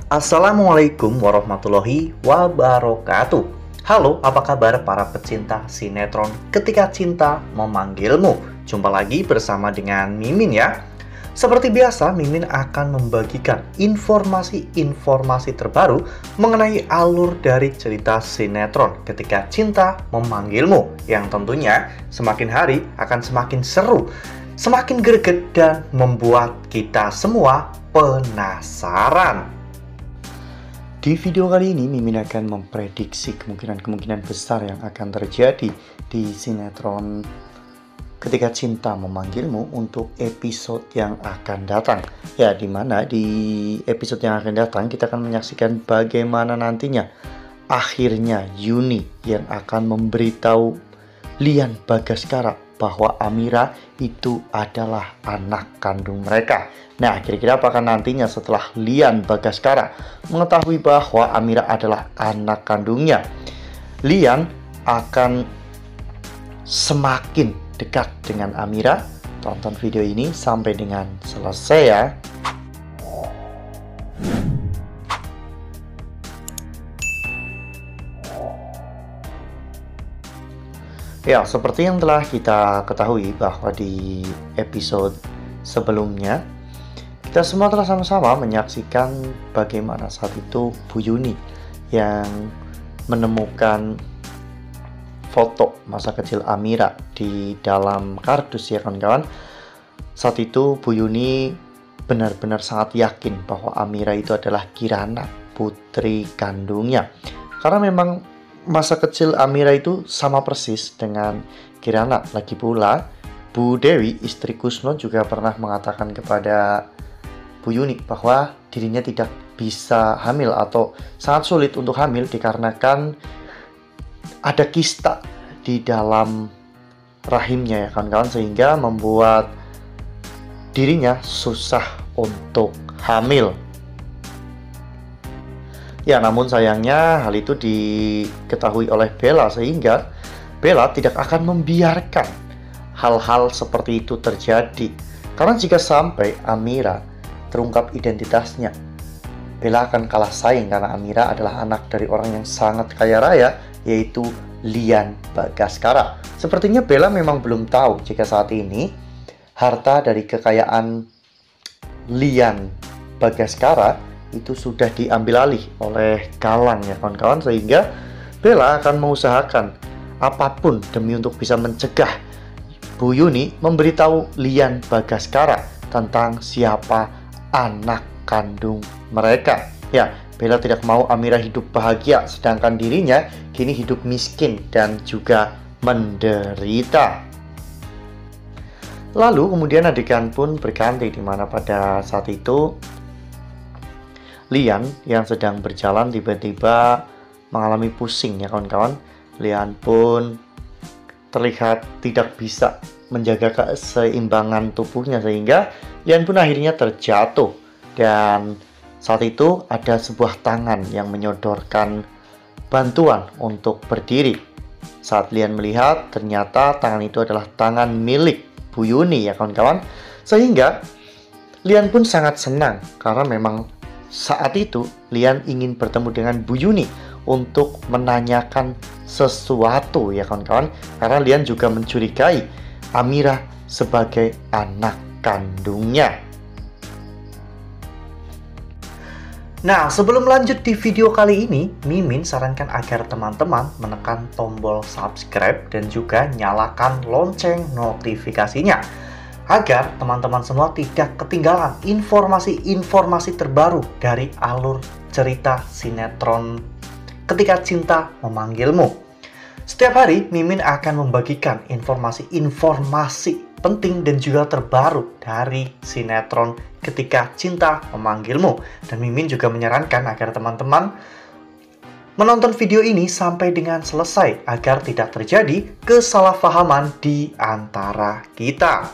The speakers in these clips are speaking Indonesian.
Assalamualaikum warahmatullahi wabarakatuh. Halo, apa kabar para pecinta sinetron Ketika Cinta Memanggilmu? Jumpa lagi bersama dengan Mimin ya. Seperti biasa, Mimin akan membagikan informasi-informasi terbaru mengenai alur dari cerita sinetron Ketika Cinta Memanggilmu, yang tentunya semakin hari akan semakin seru, semakin greget, dan membuat kita semua penasaran. Di video kali ini, Mimin akan memprediksi kemungkinan-kemungkinan besar yang akan terjadi di sinetron Ketika Cinta Memanggilmu untuk episode yang akan datang. Ya, dimana di episode yang akan datang kita akan menyaksikan bagaimana nantinya akhirnya Yuni yang akan memberitahu Lian Bagaskara bahwa Amira itu adalah anak kandung mereka. Nah, kira-kira apakah nantinya setelah Lian Bagaskara mengetahui bahwa Amira adalah anak kandungnya, Lian akan semakin dekat dengan Amira? Tonton video ini sampai dengan selesai ya. Ya, seperti yang telah kita ketahui bahwa di episode sebelumnya kita semua telah sama-sama menyaksikan bagaimana saat itu Bu Yuni yang menemukan foto masa kecil Amira di dalam kardus ya kawan-kawan. Saat itu Bu Yuni benar-benar sangat yakin bahwa Amira itu adalah Kirana, putri kandungnya. Karena memang masa kecil Amira itu sama persis dengan Kirana. Lagi pula Bu Dewi, istri Kusno, juga pernah mengatakan kepada Bu Yuni bahwa dirinya tidak bisa hamil atau sangat sulit untuk hamil dikarenakan ada kista di dalam rahimnya ya kawan-kawan, sehingga membuat dirinya susah untuk hamil. Ya, namun sayangnya hal itu diketahui oleh Bella, sehingga Bella tidak akan membiarkan hal-hal seperti itu terjadi. Karena jika sampai Amira terungkap identitasnya, Bella akan kalah saing karena Amira adalah anak dari orang yang sangat kaya raya, yaitu Lian Bagaskara. Sepertinya Bella memang belum tahu jika saat ini harta dari kekayaan Lian Bagaskara itu sudah diambil alih oleh Galang ya kawan-kawan, sehingga Bella akan mengusahakan apapun demi untuk bisa mencegah Bu Yuni memberitahu Lian Bagaskara tentang siapa anak kandung mereka. Ya, Bella tidak mau Amira hidup bahagia, sedangkan dirinya kini hidup miskin dan juga menderita. Lalu kemudian adegan pun berganti, di mana pada saat itu Lian yang sedang berjalan tiba-tiba mengalami pusing ya kawan-kawan. Lian pun terlihat tidak bisa menjaga keseimbangan tubuhnya, sehingga Lian pun akhirnya terjatuh. Dan saat itu ada sebuah tangan yang menyodorkan bantuan untuk berdiri. Saat Lian melihat, ternyata tangan itu adalah tangan milik Bu Yuni ya kawan-kawan. Sehingga Lian pun sangat senang, karena memang saat itu Lian ingin bertemu dengan Bu Yuni untuk menanyakan sesuatu ya kawan-kawan. Karena Lian juga mencurigai Amira sebagai anak kandungnya. Nah, sebelum lanjut di video kali ini, Mimin sarankan agar teman-teman menekan tombol subscribe dan juga nyalakan lonceng notifikasinya, agar teman-teman semua tidak ketinggalan informasi-informasi terbaru dari alur cerita sinetron Ketika Cinta Memanggilmu. Setiap hari, Mimin akan membagikan informasi-informasi penting dan juga terbaru dari sinetron Ketika Cinta Memanggilmu. Dan Mimin juga menyarankan agar teman-teman menonton video ini sampai dengan selesai, agar tidak terjadi kesalahpahaman di antara kita.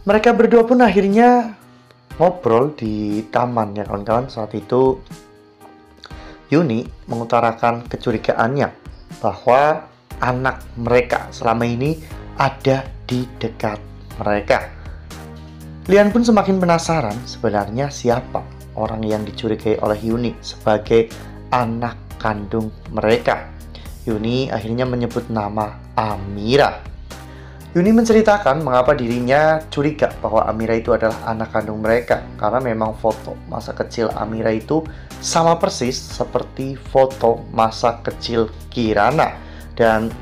Mereka berdua pun akhirnya ngobrol di taman ya kawan-kawan. Saat itu Yuni mengutarakan kecurigaannya bahwa anak mereka selama ini ada di dekat mereka. Lian pun semakin penasaran sebenarnya siapa orang yang dicurigai oleh Yuni sebagai anak kandung mereka. Yuni akhirnya menyebut nama Amira. Yuni menceritakan mengapa dirinya curiga bahwa Amira itu adalah anak kandung mereka, karena memang foto masa kecil Amira itu sama persis seperti foto masa kecil Kirana. Dan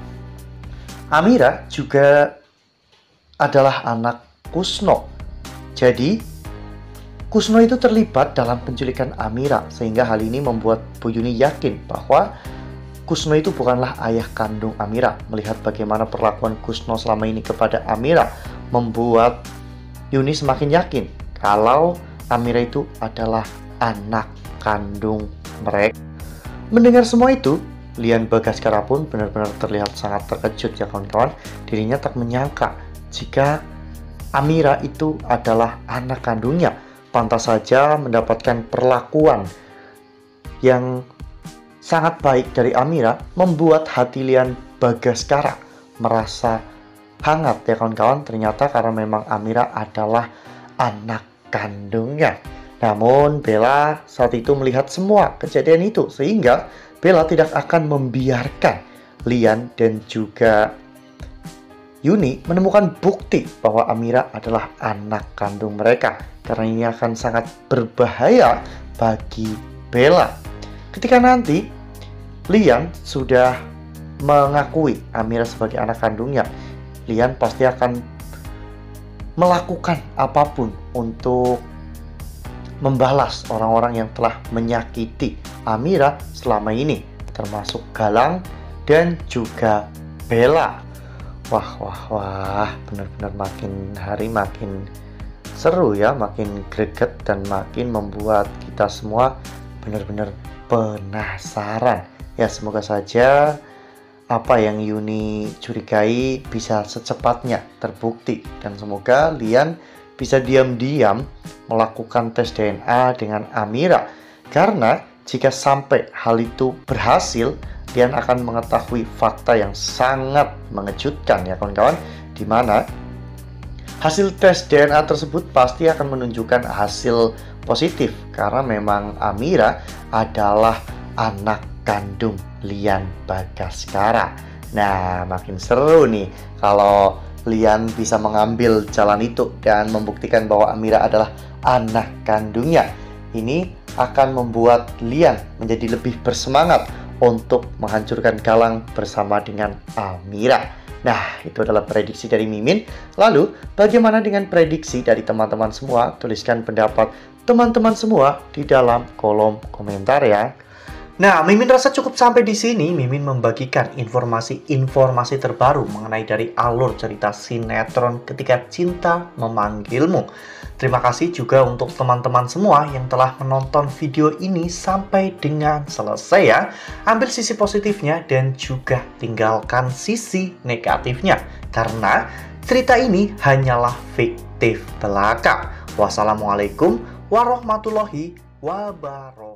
Amira juga adalah anak Kusno. Jadi Kusno itu terlibat dalam penculikan Amira, sehingga hal ini membuat Bu Yuni yakin bahwa Kusno itu bukanlah ayah kandung Amira. Melihat bagaimana perlakuan Kusno selama ini kepada Amira, membuat Yuni semakin yakin kalau Amira itu adalah anak kandung mereka. Mendengar semua itu, Lian Bagaskara pun benar-benar terlihat sangat terkejut ya kawan-kawan. Dirinya tak menyangka jika Amira itu adalah anak kandungnya. Pantas saja mendapatkan perlakuan yang sangat baik dari Amira, membuat hati Lian Bagaskara merasa hangat ya kawan-kawan. Ternyata karena memang Amira adalah anak kandungnya. Namun Bella saat itu melihat semua kejadian itu, sehingga Bella tidak akan membiarkan Lian dan juga Yuni menemukan bukti bahwa Amira adalah anak kandung mereka, karena ini akan sangat berbahaya bagi Bella. Ketika nanti Lian sudah mengakui Amira sebagai anak kandungnya, Lian pasti akan melakukan apapun untuk membalas orang-orang yang telah menyakiti Amira selama ini, termasuk Galang dan juga Bella. Wah, benar-benar makin hari makin seru ya, makin greget dan makin membuat kita semua benar-benar penasaran. Ya, semoga saja apa yang Yuni curigai bisa secepatnya terbukti, dan semoga Lian bisa diam-diam melakukan tes DNA dengan Amira, karena jika sampai hal itu berhasil, Lian akan mengetahui fakta yang sangat mengejutkan ya kawan-kawan, di mana hasil tes DNA tersebut pasti akan menunjukkan hasil positif, karena memang Amira adalah anak kandung Lian Bagaskara. Nah, makin seru nih kalau Lian bisa mengambil jalan itu dan membuktikan bahwa Amira adalah anak kandungnya. Ini akan membuat Lian menjadi lebih bersemangat untuk menghancurkan Galang bersama dengan Amira. Nah, itu adalah prediksi dari Mimin. Lalu, bagaimana dengan prediksi dari teman-teman semua? Tuliskan pendapat teman-teman semua di dalam kolom komentar ya. Nah, Mimin rasa cukup sampai di sini. Mimin membagikan informasi terbaru mengenai dari alur cerita sinetron Ketika Cinta Memanggilmu. Terima kasih juga untuk teman-teman semua yang telah menonton video ini sampai dengan selesai ya. Ambil sisi positifnya dan juga tinggalkan sisi negatifnya, karena cerita ini hanyalah fiktif belaka. Wassalamualaikum warahmatullahi wabarakatuh.